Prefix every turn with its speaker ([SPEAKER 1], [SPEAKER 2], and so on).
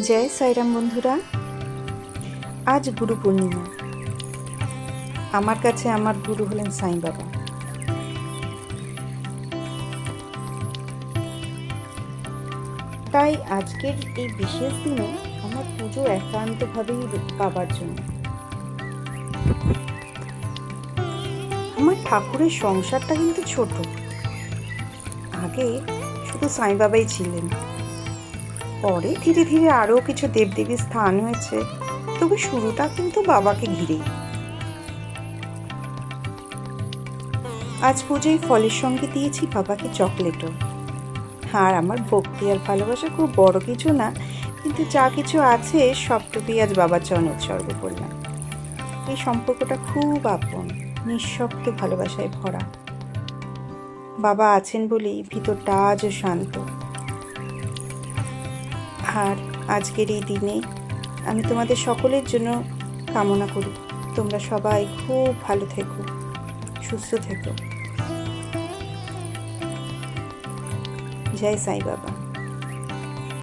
[SPEAKER 1] জয় সাইরাম বন্ধুরা, আজ গুরু পূর্ণিমা। আমার কাছে আমার গুরু হলেন সাই বাবা। তাই আজকের এই বিশেষ দিনে আমার পুজো একান্তভাবেই বাবার জন্য। আমার ঠাকুরের সংসারটা কিন্তু ছোট। আগে শুধু সাই বাবাই ছিলেন, পরে ধীরে ধীরে আরও কিছু দেবদেবীর স্থান হয়েছে, তবে শুরুটা কিন্তু বাবাকে ঘিরেই। আজ পুজোয় ফলের সঙ্গে দিয়েছি বাবাকে চকলেটও। আর আমার ভক্তি আর ভালোবাসা খুব বড় কিছু না, কিন্তু যা কিছু আছে সবটুকুই আজ বাবার চরণে উৎসর্গ করলাম। এই সম্পর্কটা খুব আপন, নিঃশব্দ ভালোবাসায় ভরা। বাবা আছেন বলেই ভিতরটা আজও শান্ত। আর আজকের এই দিনে আমি তোমাদের সকলের জন্য কামনা করি তোমরা সবাই খুব ভালো থেকো, সুস্থ থেকো। জয় সাই বাবা।